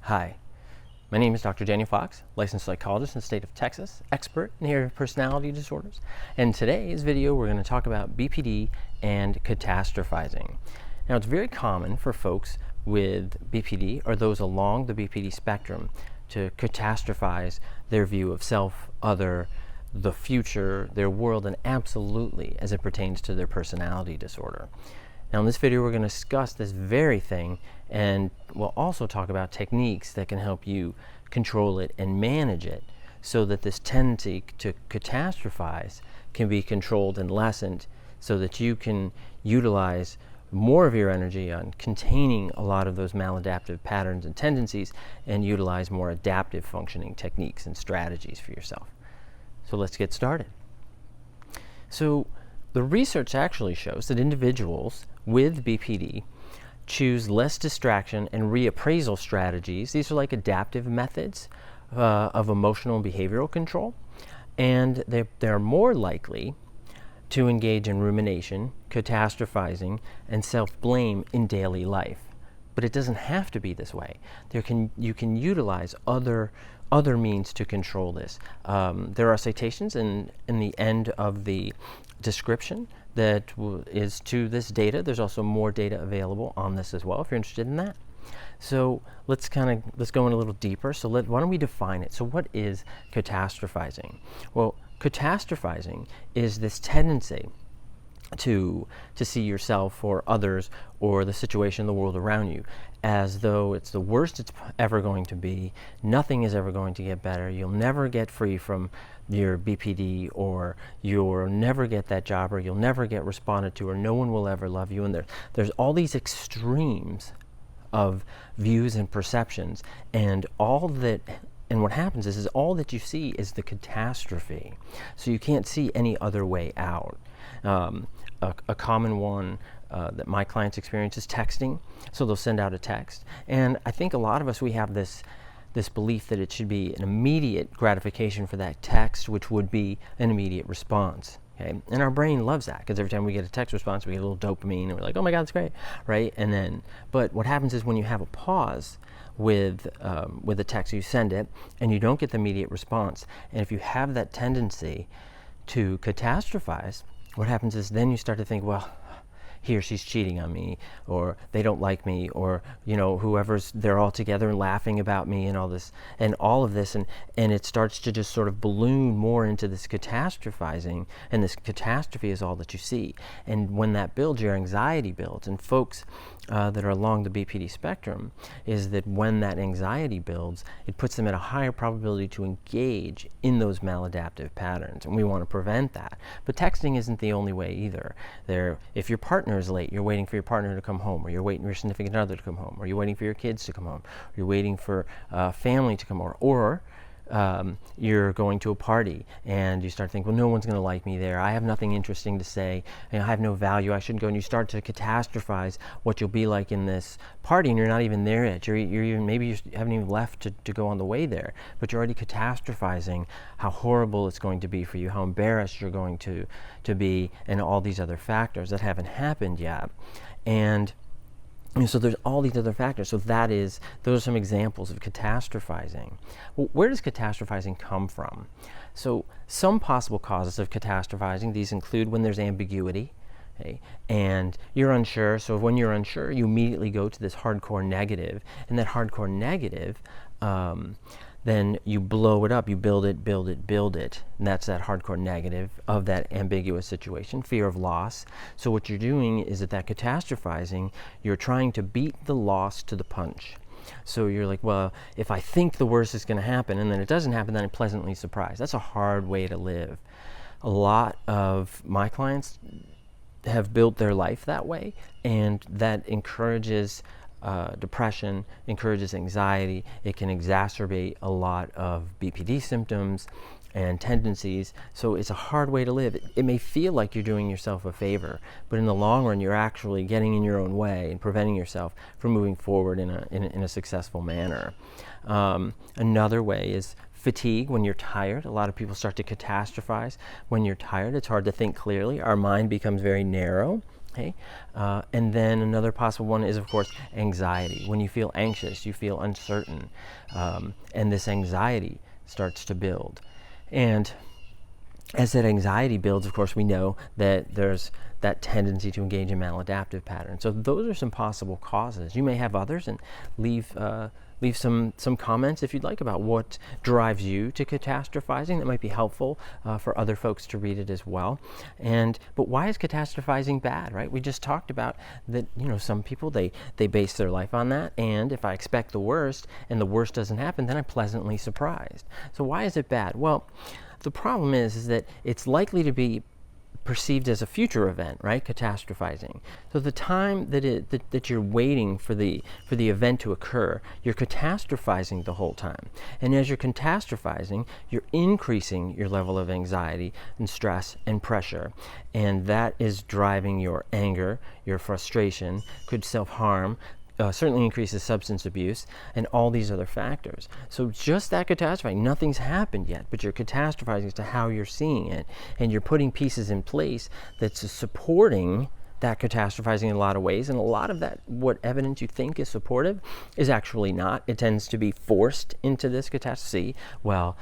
Hi, my name is Dr. Daniel Fox, licensed psychologist in the state of Texas, expert in the area of personality disorders. And in today's video, we're going to talk about BPD and catastrophizing. Now, it's very common for folks with BPD or those along the BPD spectrum to catastrophize their view of self, other, the future, their world, and absolutely as it pertains to their personality disorder. Now in this video we're going to discuss this very thing, and we'll also talk about techniques that can help you control it and manage it so that this tendency to catastrophize can be controlled and lessened so that you can utilize more of your energy on containing a lot of those maladaptive patterns and tendencies and utilize more adaptive functioning techniques and strategies for yourself. So let's get started. So the research actually shows that individuals with BPD choose less distraction and reappraisal strategies. These are like adaptive methods of emotional and behavioral control, and they're more likely to engage in rumination, catastrophizing, and self-blame in daily life. But it doesn't have to be this way. You can utilize other means to control this. There are citations in the end of the description that is to this data. There's also more data available on this as well if you're interested in that. So let's go in a little deeper. So why don't we define it? So what is catastrophizing? Well, catastrophizing is this tendency to see yourself or others or the situation in the world around you as though it's the worst it's ever going to be. Nothing is ever going to get better. You'll never get free from your BPD, or you'll never get that job, or you'll never get responded to, or no one will ever love you. And there's all these extremes of views and perceptions, and what happens is all that you see is the catastrophe. So you can't see any other way out. A common one that my clients experience is texting. So they'll send out a text, and I think a lot of us, we have this belief that it should be an immediate gratification for that text, which would be an immediate response. Okay? And our brain loves that, because every time we get a text response, we get a little dopamine, and we're like, oh my God, it's great, right? But what happens is when you have a pause with a text, you send it, and you don't get the immediate response, and if you have that tendency to catastrophize, what happens is then you start to think, well, he or she's cheating on me, or they don't like me, or they're all together and laughing about me, and all of this, and it starts to just sort of balloon more into this catastrophizing, and this catastrophe is all that you see. And when that builds, your anxiety builds. And folks that are along the BPD spectrum, is that when that anxiety builds, it puts them at a higher probability to engage in those maladaptive patterns, and we want to prevent that. But texting isn't the only way either. If your partner is late, you're waiting for your partner to come home, or you're waiting for your significant other to come home, or you're waiting for your kids to come home, or you're waiting for family to come over, or you're going to a party and you start thinking, well, no one's going to like me there. I have nothing interesting to say, and I have no value. I shouldn't go. And you start to catastrophize what you'll be like in this party, and you're not even there yet. Maybe you haven't even left to go on the way there, but you're already catastrophizing how horrible it's going to be for you, how embarrassed you're going to be, and all these other factors that haven't happened yet. And so there's all these other factors. So those are some examples of catastrophizing. Well, where does catastrophizing come from? So some possible causes of catastrophizing, these include when there's ambiguity, okay, and you're unsure. So when you're unsure, you immediately go to this hardcore negative, and that hardcore negative, then you blow it up, you build it, and that's that hardcore negative of that ambiguous situation, fear of loss. So what you're doing is that catastrophizing, you're trying to beat the loss to the punch. So you're like, well, if I think the worst is going to happen, and then it doesn't happen, then I'm pleasantly surprised. That's a hard way to live. A lot of my clients have built their life that way, and that encourages depression, encourages anxiety. It can exacerbate a lot of BPD symptoms and tendencies. So it's a hard way to live. It may feel like you're doing yourself a favor, but in the long run, you're actually getting in your own way and preventing yourself from moving forward in a successful manner. Another way is fatigue. When you're tired, a lot of people start to catastrophize. When you're tired, it's hard to think clearly. Our mind becomes very narrow. Okay? And then another possible one is, of course, anxiety. When you feel anxious, you feel uncertain, and this anxiety starts to build. And as that anxiety builds, of course, we know that there's that tendency to engage in maladaptive patterns. So those are some possible causes. You may have others, and leave some comments if you'd like about what drives you to catastrophizing. That might be helpful for other folks to read it as well. But why is catastrophizing bad, right? We just talked about that, some people, they base their life on that, and if I expect the worst and the worst doesn't happen, then I'm pleasantly surprised. So why is it bad? Well, the problem is that it's likely to be perceived as a future event, right? Catastrophizing. So the time that you're waiting for the event to occur, you're catastrophizing the whole time. And as you're catastrophizing, you're increasing your level of anxiety and stress and pressure. And that is driving your anger, your frustration, could self-harm, certainly increases substance abuse, and all these other factors. So just that catastrophizing, nothing's happened yet, but you're catastrophizing as to how you're seeing it, and you're putting pieces in place that's supporting that catastrophizing in a lot of ways, and a lot of that, what evidence you think is supportive, is actually not. It tends to be forced into this catastrophe. Well,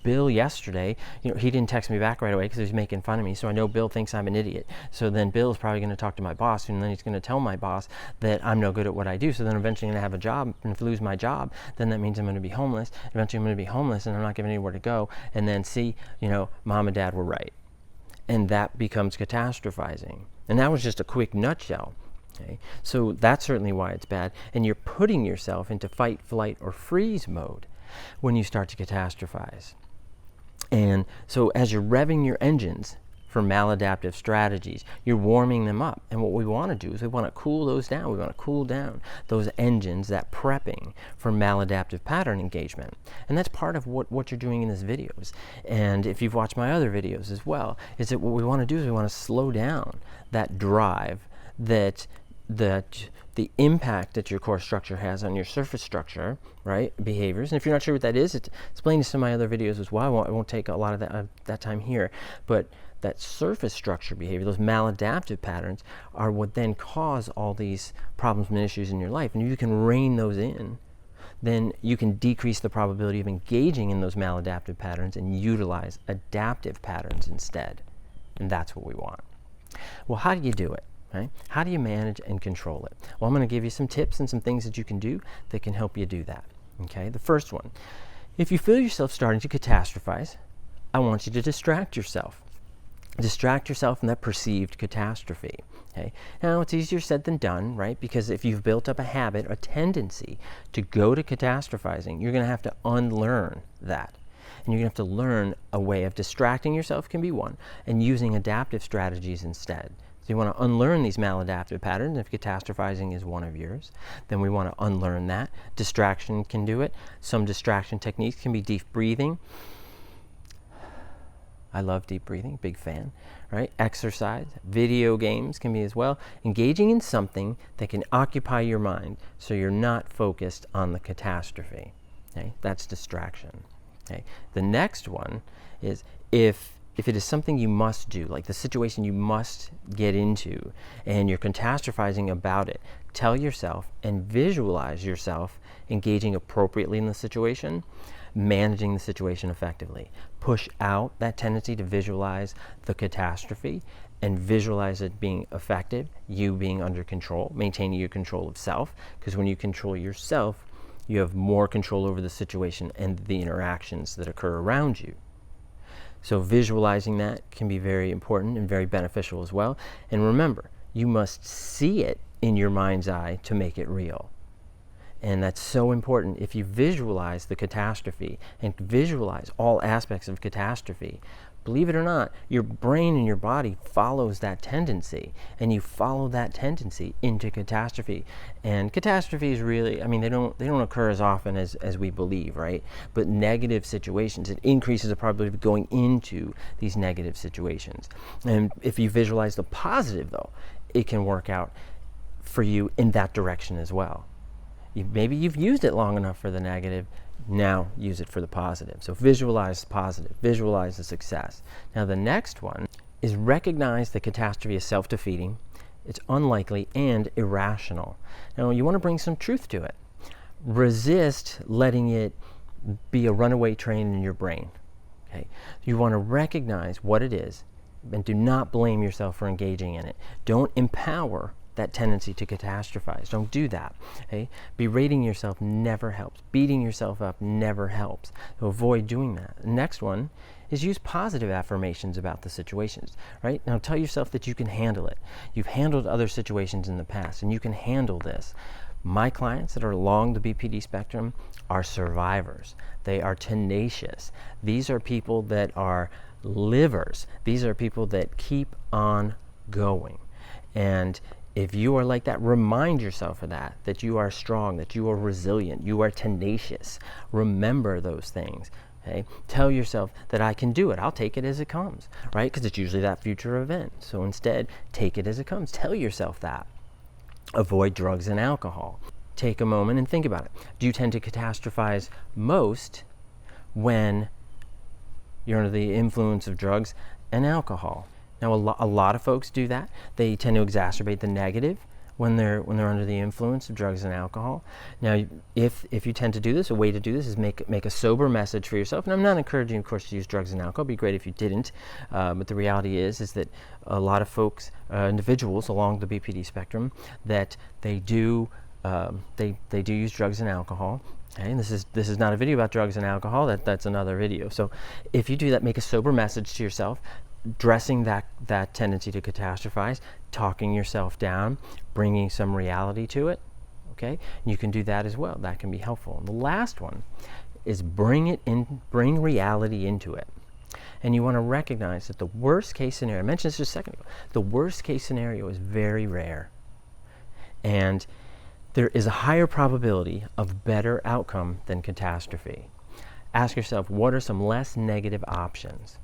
Bill yesterday, he didn't text me back right away because he was making fun of me, so I know Bill thinks I'm an idiot. So then Bill's probably going to talk to my boss, and then he's going to tell my boss that I'm no good at what I do. So then eventually I'm going to have a job, and if I lose my job, then that means I'm going to be homeless. Eventually I'm going to be homeless, and I'm not given anywhere to go. And then see, mom and dad were right. And that becomes catastrophizing. And that was just a quick nutshell. Okay? So that's certainly why it's bad. And you're putting yourself into fight, flight, or freeze mode when you start to catastrophize. And so as you're revving your engines for maladaptive strategies, you're warming them up. And what we want to do is we want to cool those down. We want to cool down those engines, that prepping for maladaptive pattern engagement. And that's part of what you're doing in these videos. And if you've watched my other videos as well, is that what we want to do is we want to slow down that drive that the impact that your core structure has on your surface structure, right, behaviors. And if you're not sure what that is, it's explained in some of my other videos as well. I won't take a lot of that time here. But that surface structure behavior, those maladaptive patterns, are what then cause all these problems and issues in your life. And if you can rein those in, then you can decrease the probability of engaging in those maladaptive patterns and utilize adaptive patterns instead. And that's what we want. Well, how do you do it? Right? How do you manage and control it? Well, I'm going to give you some tips and some things that you can do that can help you do that. Okay? The first one, if you feel yourself starting to catastrophize, I want you to distract yourself. Distract yourself from that perceived catastrophe. Okay? Now, it's easier said than done, right? Because if you've built up a habit, a tendency to go to catastrophizing, you're going to have to unlearn that. And you're going to have to learn a way of distracting yourself, can be one, and using adaptive strategies instead. So you want to unlearn these maladaptive patterns. If catastrophizing is one of yours, then we want to unlearn that. Distraction can do it. Some distraction techniques can be deep breathing. I love deep breathing, big fan, right? Exercise, video games can be as well. Engaging in something that can occupy your mind so you're not focused on the catastrophe. Okay? That's distraction. Okay? The next one is if it is something you must do, like the situation you must get into, and you're catastrophizing about it, tell yourself and visualize yourself engaging appropriately in the situation, managing the situation effectively. Push out that tendency to visualize the catastrophe and visualize it being effective, you being under control, maintaining your control of self, because when you control yourself, you have more control over the situation and the interactions that occur around you. So visualizing that can be very important and very beneficial as well. And remember, you must see it in your mind's eye to make it real. And that's so important. If you visualize the catastrophe and visualize all aspects of catastrophe, believe it or not, your brain and your body follows that tendency, and you follow that tendency into catastrophe. And catastrophes really, they don't occur as often as we believe, right? But negative situations, it increases the probability of going into these negative situations. And if you visualize the positive, though, it can work out for you in that direction as well. Maybe you've used it long enough for the negative, now use it for the positive. So visualize the positive, visualize the success. Now the next one is recognize the catastrophe is self-defeating it's unlikely, and irrational. Now, you want to bring some truth to it. Resist letting it be a runaway train in your brain. Okay? You want to recognize what it is and do not blame yourself for engaging in it. Don't empower that tendency to catastrophize. Don't do that. Okay? Berating yourself never helps. Beating yourself up never helps. So avoid doing that. The next one is use positive affirmations about the situations. Right? Now tell yourself that you can handle it. You've handled other situations in the past and you can handle this. My clients that are along the BPD spectrum are survivors. They are tenacious. These are people that are livers. These are people that keep on going. And if you are like that, remind yourself of that you are strong, that you are resilient, you are tenacious. Remember those things. Okay? Tell yourself that I can do it. I'll take it as it comes, right? Because it's usually that future event. So instead, take it as it comes. Tell yourself that. Avoid drugs and alcohol. Take a moment and think about it. Do you tend to catastrophize most when you're under the influence of drugs and alcohol? Now, a lot of folks do that. They tend to exacerbate the negative when they're under the influence of drugs and alcohol. Now, if you tend to do this, a way to do this is make a sober message for yourself. And I'm not encouraging, of course, to use drugs and alcohol. It'd be great if you didn't. But the reality is that a lot of folks, individuals along the BPD spectrum, that they do use drugs and alcohol. Okay? And this is not a video about drugs and alcohol. That's another video. So if you do that, make a sober message to yourself, addressing that tendency to catastrophize, talking yourself down, bringing some reality to it. Okay, you can do that as well. That can be helpful. And the last one is bring reality into it. And you want to recognize that the worst case scenario, I mentioned this just a second ago, the worst case scenario is very rare. And there is a higher probability of better outcome than catastrophe. Ask yourself, what are some less negative options?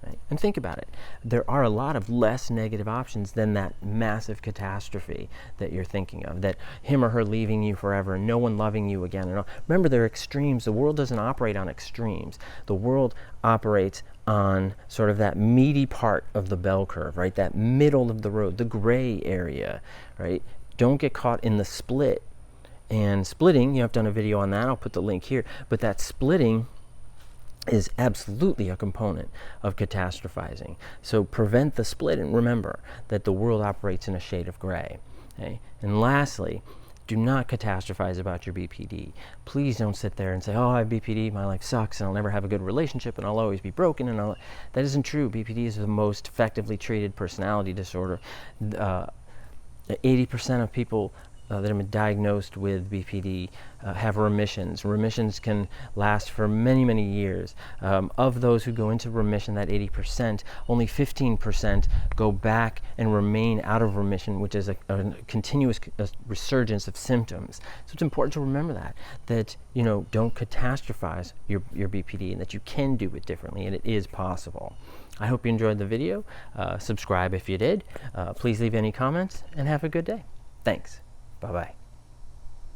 Right? And think about it. There are a lot of less negative options than that massive catastrophe that you're thinking of, that him or her leaving you forever and no one loving you again. And all. Remember, there are extremes. The world doesn't operate on extremes. The world operates on sort of that meaty part of the bell curve, right? That middle of the road, the gray area, right? Don't get caught in the split. And splitting, I've done a video on that. I'll put the link here. But that splitting is absolutely a component of catastrophizing. So prevent the split and remember that the world operates in a shade of gray. Okay? And lastly, do not catastrophize about your BPD. Please don't sit there and say, oh, I have BPD, my life sucks, and I'll never have a good relationship, and I'll always be broken. And that isn't true. BPD is the most effectively treated personality disorder. 80% of people that have been diagnosed with BPD have remissions. Remissions can last for many, many years. Of those who go into remission, that 80%, only 15% go back and remain out of remission, which is a continuous resurgence of symptoms. So it's important to remember that don't catastrophize your BPD and that you can do it differently, and it is possible. I hope you enjoyed the video. Subscribe if you did. Please leave any comments and have a good day. Thanks. Bye-bye.